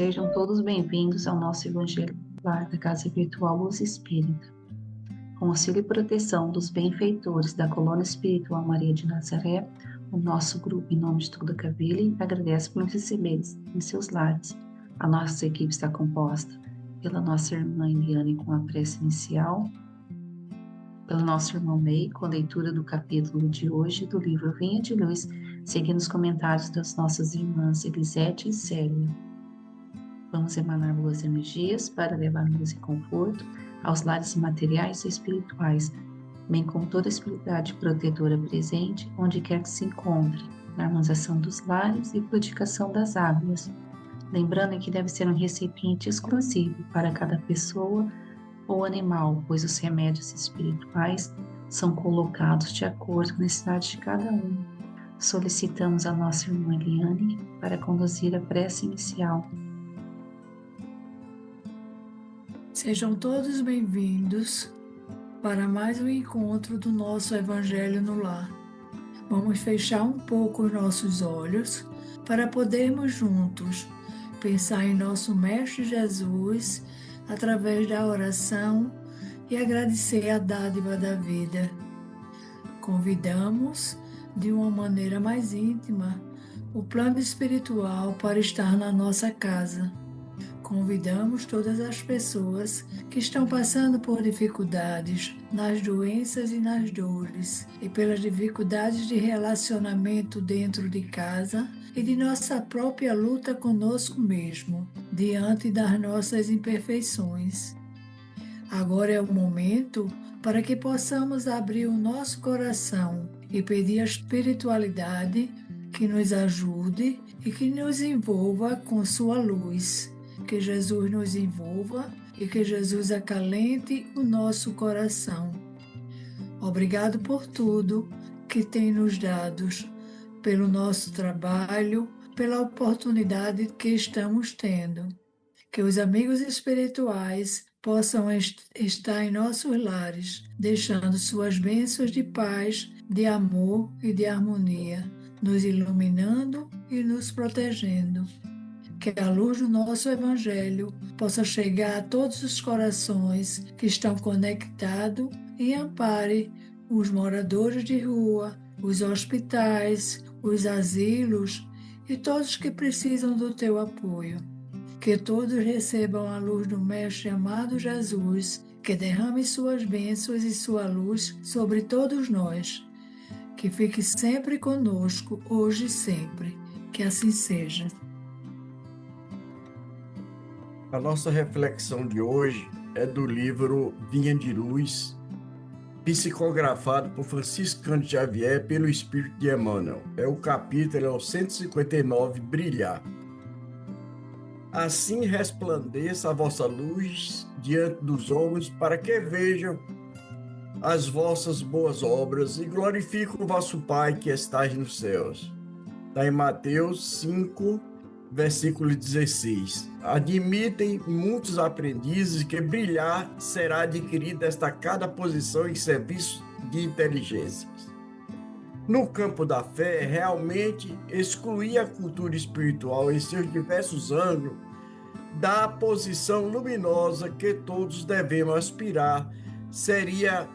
Sejam todos bem-vindos ao nosso Evangelho Lar da Casa Virtual Luz Espírita. Com auxílio e proteção dos benfeitores da Colônia Espiritual Maria de Nazaré, o nosso grupo, em nome de toda a Cavile, agradece por nos receberes em seus lares. A nossa equipe está composta pela nossa irmã Eliane com a prece inicial, pelo nosso irmão Ney com a leitura do capítulo de hoje do livro Vinha de Luz, seguindo os comentários das nossas irmãs Elisete e Célia. Vamos emanar boas energias para levar luz e conforto aos lares materiais e espirituais, bem como toda a espiritualidade protetora presente, onde quer que se encontre, na harmonização dos lares e purificação das águas. Lembrando que deve ser um recipiente exclusivo para cada pessoa ou animal, pois os remédios espirituais são colocados de acordo com a necessidade de cada um. Solicitamos a nossa irmã Eliane para conduzir a prece inicial. Sejam todos bem-vindos para mais um encontro do nosso Evangelho no Lar. Vamos fechar um pouco os nossos olhos para podermos juntos pensar em nosso Mestre Jesus através da oração e agradecer a dádiva da vida. Convidamos, de uma maneira mais íntima, o plano espiritual para estar na nossa casa. Convidamos todas as pessoas que estão passando por dificuldades nas doenças e nas dores e pelas dificuldades de relacionamento dentro de casa e de nossa própria luta conosco mesmo, diante das nossas imperfeições. Agora é o momento para que possamos abrir o nosso coração e pedir à espiritualidade que nos ajude e que nos envolva com sua luz. Que Jesus nos envolva e que Jesus acalente o nosso coração. Obrigado por tudo que tem nos dado, pelo nosso trabalho, pela oportunidade que estamos tendo. Que os amigos espirituais possam estar em nossos lares, deixando suas bênçãos de paz, de amor e de harmonia, nos iluminando e nos protegendo. Que a luz do nosso Evangelho possa chegar a todos os corações que estão conectados e ampare os moradores de rua, os hospitais, os asilos e todos que precisam do teu apoio. Que todos recebam a luz do Mestre amado Jesus, que derrame suas bênçãos e sua luz sobre todos nós. Que fique sempre conosco, hoje e sempre. Que assim seja. A nossa reflexão de hoje é do livro Vinha de Luz, psicografado por Francisco Cândido Xavier pelo Espírito de Emmanuel. O capítulo é o 159, Brilhar. Assim resplandeça a vossa luz diante dos homens, para que vejam as vossas boas obras e glorifiquem o vosso Pai que estais nos céus. Está em Mateus 5, versículo 16. Admitem muitos aprendizes que brilhar será adquirido desta cada posição em serviço de inteligências. No campo da fé, realmente excluir a cultura espiritual em seus diversos ângulos da posição luminosa que todos devemos aspirar seria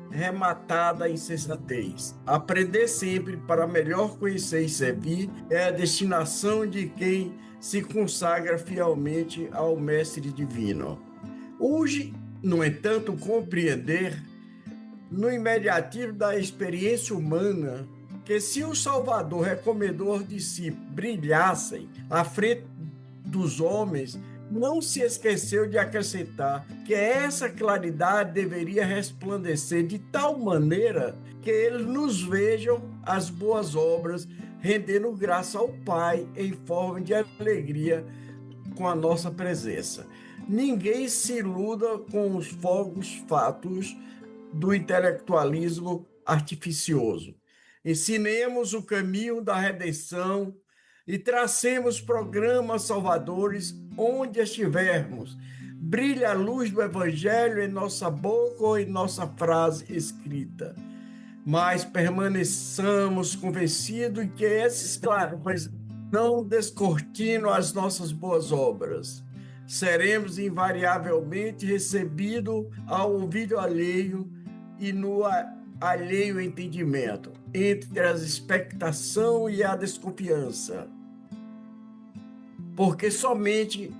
rematada a insensatez. Aprender sempre para melhor conhecer e servir é a destinação de quem se consagra fielmente ao Mestre Divino. Urge, no entanto, compreender, no imediativo da experiência humana, que se o Salvador recomendou aos discípulos brilhassem à frente dos homens, não se esqueceu de acrescentar que essa claridade deveria resplandecer de tal maneira que eles nos vejam as boas obras, rendendo graça ao Pai em forma de alegria com a nossa presença. Ninguém se iluda com os fogos fátuos do intelectualismo artificioso. Ensinemos o caminho da redenção e tracemos programas salvadores onde estivermos. Brilha a luz do Evangelho em nossa boca ou em nossa frase escrita. Mas permaneçamos convencidos que esses clarões não descortino as nossas boas obras. Seremos invariavelmente recebidos ao ouvido alheio e no alheio entendimento, entre a expectação e a desconfiança. Porque somente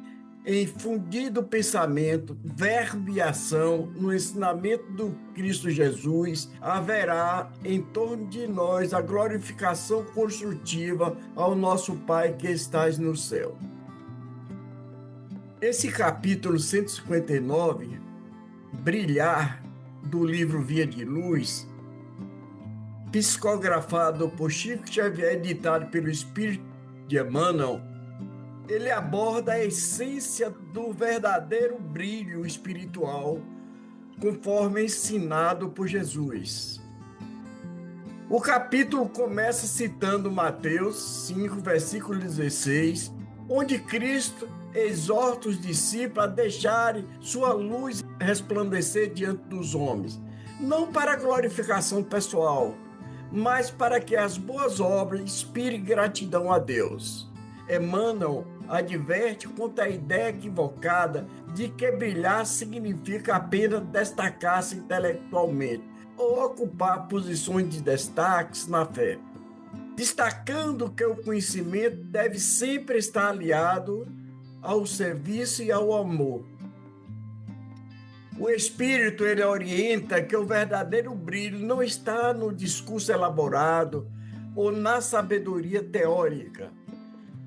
em fundido pensamento, verbo e ação, no ensinamento do Cristo Jesus, haverá em torno de nós a glorificação construtiva ao nosso Pai que estás no céu. Esse capítulo 159, Brilhar, do livro Via de Luz, psicografado por Chico Xavier, editado pelo Espírito de Emmanuel, ele aborda a essência do verdadeiro brilho espiritual, conforme ensinado por Jesus. O capítulo começa citando Mateus 5, versículo 16, onde Cristo exorta os discípulos a deixarem sua luz resplandecer diante dos homens, não para glorificação pessoal, mas para que as boas obras inspirem gratidão a Deus. Emmanuel adverte contra a ideia equivocada de que brilhar significa apenas destacar-se intelectualmente ou ocupar posições de destaques na fé, destacando que o conhecimento deve sempre estar aliado ao serviço e ao amor. O Espírito, ele orienta que o verdadeiro brilho não está no discurso elaborado ou na sabedoria teórica,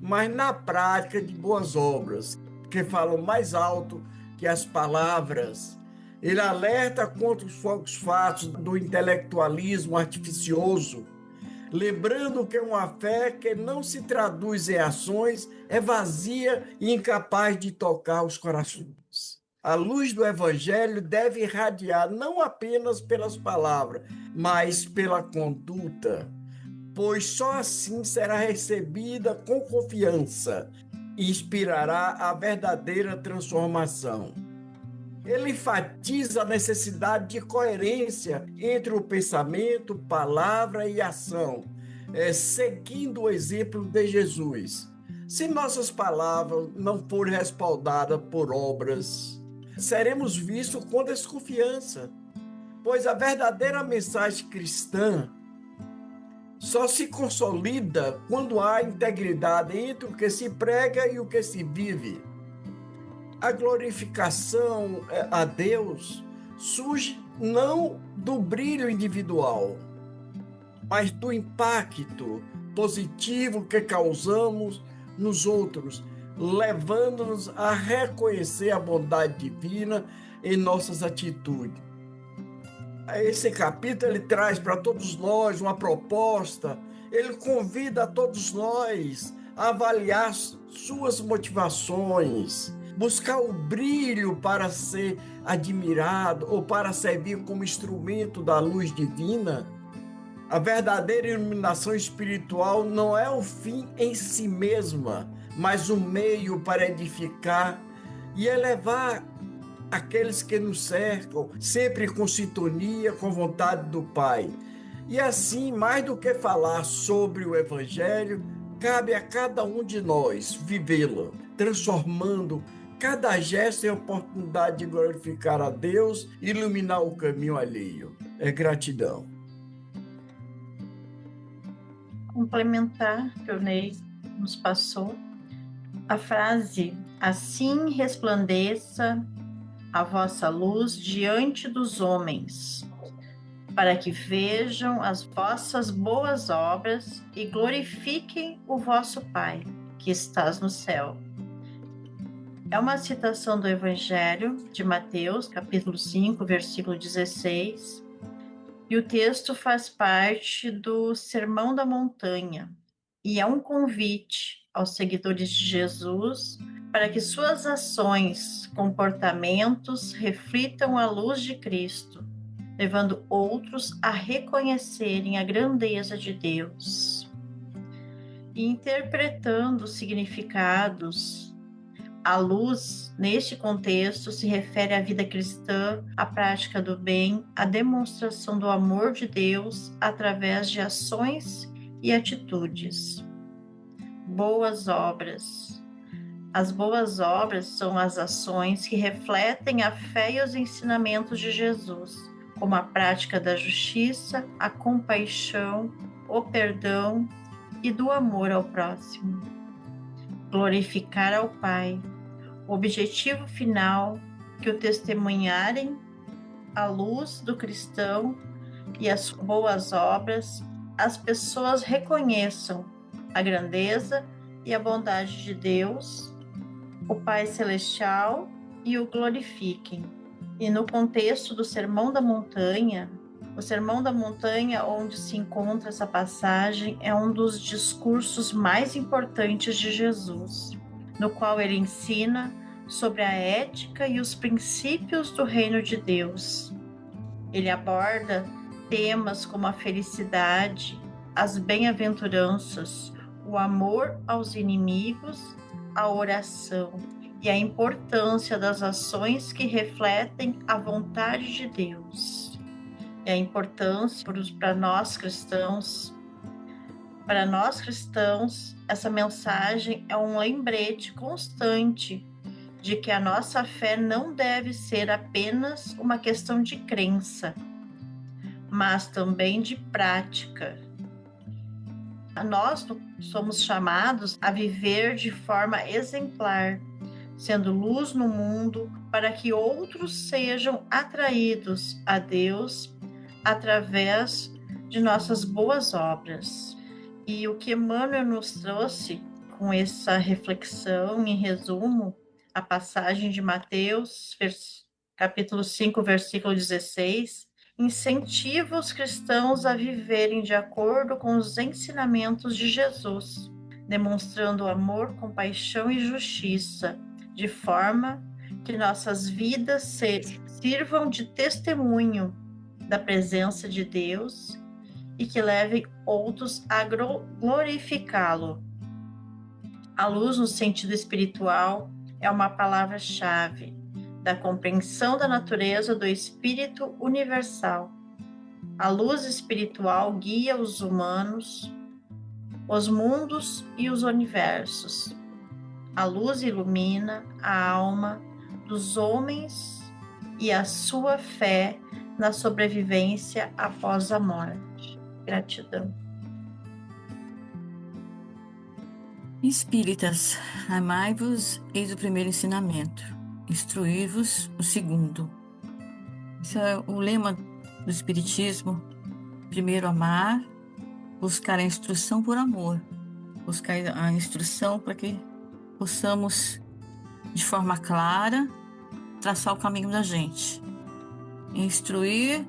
mas na prática de boas obras, que falam mais alto que as palavras. Ele alerta contra os fatos do intelectualismo artificioso, lembrando que uma fé que não se traduz em ações é vazia e incapaz de tocar os corações. A luz do Evangelho deve irradiar não apenas pelas palavras, mas pela conduta, pois só assim será recebida com confiança e inspirará a verdadeira transformação. Ele enfatiza a necessidade de coerência entre o pensamento, palavra e ação, seguindo o exemplo de Jesus. Se nossas palavras não forem respaldadas por obras, seremos vistos com desconfiança, pois a verdadeira mensagem cristã só se consolida quando há integridade entre o que se prega e o que se vive. A glorificação a Deus surge não do brilho individual, mas do impacto positivo que causamos nos outros, levando-nos a reconhecer a bondade divina em nossas atitudes. Esse capítulo ele traz para todos nós uma proposta, ele convida a todos nós a avaliar suas motivações, buscar o brilho para ser admirado ou para servir como instrumento da luz divina. A verdadeira iluminação espiritual não é o fim em si mesma, mas um meio para edificar e elevar aqueles que nos cercam, sempre com sintonia, com vontade do Pai. E assim, mais do que falar sobre o Evangelho, cabe a cada um de nós vivê-lo, transformando cada gesto em oportunidade de glorificar a Deus e iluminar o caminho alheio. É gratidão. Complementar que o Ney nos passou, a frase "assim resplandeça a vossa luz diante dos homens, para que vejam as vossas boas obras e glorifiquem o vosso Pai, que estás no céu." É uma citação do Evangelho de Mateus, capítulo 5, versículo 16, e o texto faz parte do Sermão da Montanha, e é um convite aos seguidores de Jesus para que suas ações, comportamentos reflitam a luz de Cristo, levando outros a reconhecerem a grandeza de Deus. E interpretando os significados, a luz, neste contexto, se refere à vida cristã, à prática do bem, à demonstração do amor de Deus através de ações e atitudes. boas obras. As boas obras são as ações que refletem a fé e os ensinamentos de Jesus, como a prática da justiça, a compaixão, o perdão e do amor ao próximo. Glorificar ao Pai. O objetivo final que o testemunharem a luz do cristão e as boas obras, as pessoas reconheçam a grandeza e a bondade de Deus, o Pai Celestial, e o glorifiquem. E no contexto do Sermão da Montanha, o Sermão da Montanha, onde se encontra essa passagem, é um dos discursos mais importantes de Jesus, no qual ele ensina sobre a ética e os princípios do reino de Deus. Ele aborda temas como a felicidade, as bem-aventuranças, o amor aos inimigos, a oração e a importância das ações que refletem a vontade de Deus. E a importância para nós cristãos. Para nós cristãos, essa mensagem é um lembrete constante de que a nossa fé não deve ser apenas uma questão de crença, mas também de prática. Nós somos chamados a viver de forma exemplar, sendo luz no mundo para que outros sejam atraídos a Deus através de nossas boas obras. E o que Emmanuel nos trouxe com essa reflexão, em resumo, a passagem de Mateus, capítulo 5, versículo 16, incentiva os cristãos a viverem de acordo com os ensinamentos de Jesus, demonstrando amor, compaixão e justiça, de forma que nossas vidas sirvam de testemunho da presença de Deus e que levem outros a glorificá-lo. A luz, no sentido espiritual, é uma palavra-chave da compreensão da natureza do Espírito universal. A luz espiritual guia os humanos, os mundos e os universos. A luz ilumina a alma dos homens e a sua fé na sobrevivência após a morte. Gratidão. Espíritas, amai-vos, eis o primeiro ensinamento. Instruí-vos, o segundo. Esse é o lema do Espiritismo. Primeiro, amar, buscar a instrução por amor. Buscar a instrução para que possamos, de forma clara, traçar o caminho da gente. Instruir,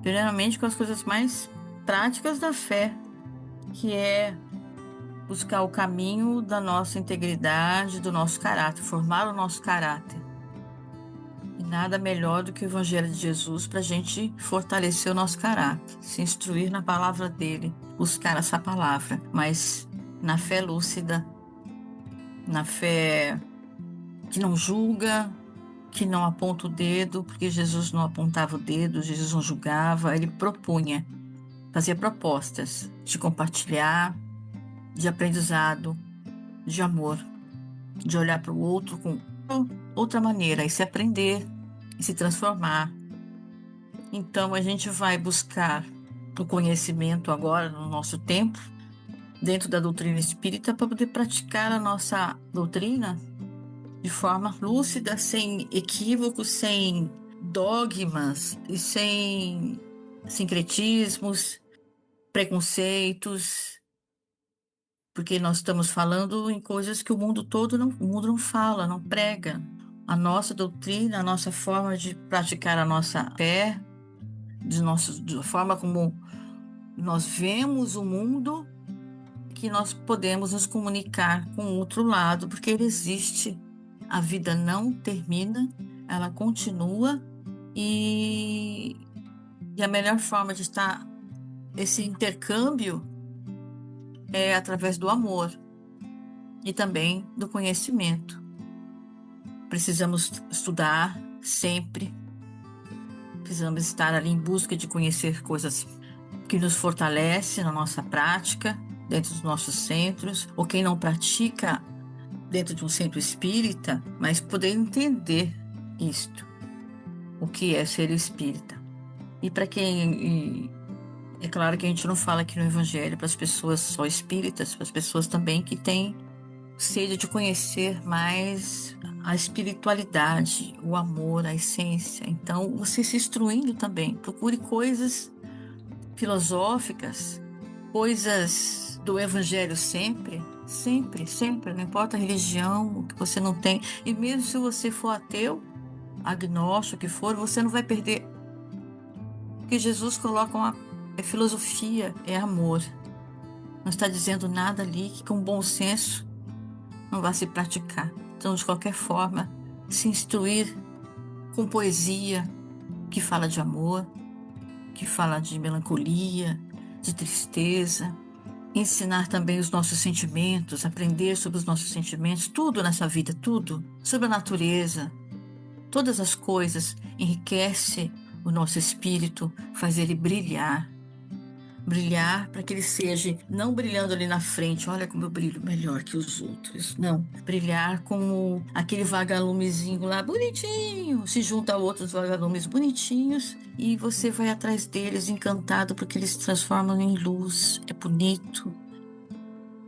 primeiramente, com as coisas mais práticas da fé, que é buscar o caminho da nossa integridade, do nosso caráter, formar o nosso caráter. E nada melhor do que o Evangelho de Jesus para a gente fortalecer o nosso caráter, se instruir na palavra dele, buscar essa palavra, mas na fé lúcida, na fé que não julga, que não aponta o dedo, porque Jesus não apontava o dedo, Jesus não julgava, ele propunha, fazia propostas de compartilhar, de aprendizado, de amor, de olhar para o outro com outra maneira e se aprender e se transformar. Então a gente vai buscar o conhecimento agora no nosso tempo, dentro da doutrina espírita, para poder praticar a nossa doutrina de forma lúcida, sem equívocos, sem dogmas e sem sincretismos, preconceitos, porque nós estamos falando em coisas que o mundo não fala, não prega. A nossa doutrina, a nossa forma de praticar a nossa fé, da forma como nós vemos o mundo, que nós podemos nos comunicar com o outro lado, porque ele existe. A vida não termina, ela continua, e a melhor forma de estar esse intercâmbio é através do amor e também do conhecimento. Precisamos estudar sempre, precisamos estar ali em busca de conhecer coisas que nos fortalecem na nossa prática, dentro dos nossos centros, ou quem não pratica dentro de um centro espírita, mas poder entender isto, o que é ser espírita. E para quem... É claro que a gente não fala aqui no Evangelho para as pessoas só espíritas, para as pessoas também que têm sede de conhecer mais a espiritualidade, o amor, a essência. Então, você se instruindo também. Procure coisas filosóficas, coisas do Evangelho sempre, sempre, sempre. Não importa a religião, o que você não tem. E mesmo se você for ateu, agnóstico, o que for, você não vai perder. Porque Jesus coloca é filosofia, é amor. Não está dizendo nada ali que com bom senso não vai se praticar. Então, de qualquer forma, se instruir com poesia que fala de amor, que fala de melancolia, de tristeza, ensinar também os nossos sentimentos, aprender sobre os nossos sentimentos, tudo nessa vida, tudo, sobre a natureza, todas as coisas enriquece o nosso espírito, faz ele brilhar para que ele seja, não brilhando ali na frente, olha como eu brilho melhor que os outros, não, brilhar como aquele vagalumezinho lá bonitinho, se junta a outros vagalumes bonitinhos e você vai atrás deles encantado porque eles se transformam em luz, é bonito.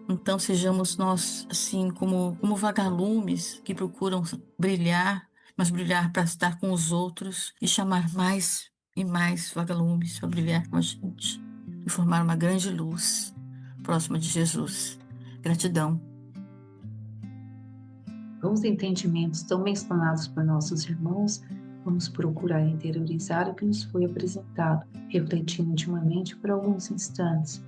Então sejamos nós assim como vagalumes que procuram brilhar, mas brilhar para estar com os outros e chamar mais e mais vagalumes para brilhar com a gente e formar uma grande luz próxima de Jesus. Gratidão. Com os entendimentos tão bem explanados por nossos irmãos, vamos procurar interiorizar o que nos foi apresentado, refletindo intimamente por alguns instantes.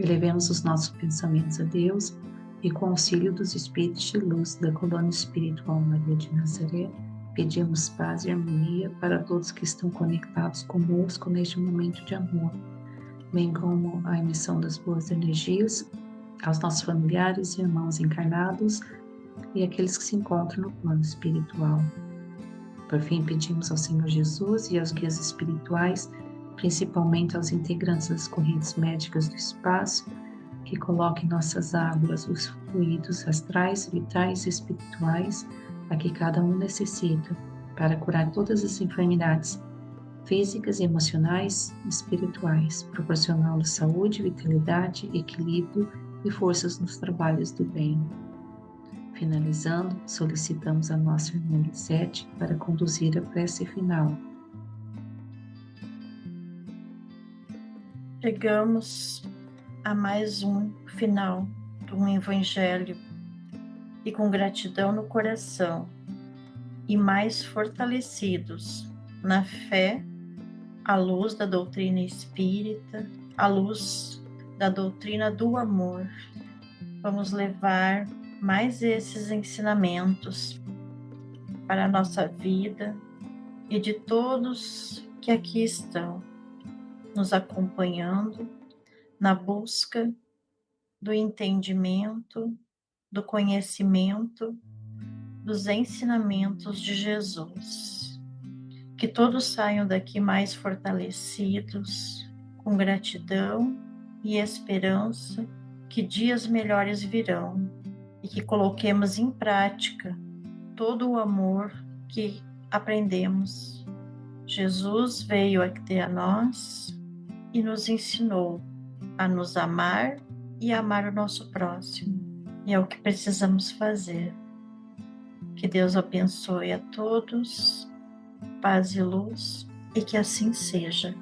Elevemos os nossos pensamentos a Deus e, com o auxílio dos Espíritos de Luz da Colônia Espiritual Maria de Nazaré, pedimos paz e harmonia para todos que estão conectados conosco neste momento de amor, bem como a emissão das boas energias aos nossos familiares e irmãos encarnados e aqueles que se encontram no plano espiritual. Por fim, pedimos ao Senhor Jesus e aos guias espirituais, principalmente aos integrantes das correntes médicas do espaço, que coloquem em nossas águas os fluidos astrais, vitais e espirituais a que cada um necessita para curar todas as enfermidades físicas, emocionais e espirituais, proporcionando saúde, vitalidade, equilíbrio e forças nos trabalhos do bem. Finalizando, solicitamos a nossa irmã Lisete para conduzir a prece final. Chegamos a mais um final de um evangelho e com gratidão no coração e mais fortalecidos na fé, à luz da doutrina espírita, à luz da doutrina do amor. Vamos levar mais esses ensinamentos para a nossa vida e de todos que aqui estão nos acompanhando na busca do entendimento, do conhecimento, dos ensinamentos de Jesus. Que todos saiam daqui mais fortalecidos, com gratidão e esperança que dias melhores virão e que coloquemos em prática todo o amor que aprendemos. Jesus veio até a nós e nos ensinou a nos amar e amar o nosso próximo. E é o que precisamos fazer. Que Deus abençoe a todos, paz e luz, e que assim seja.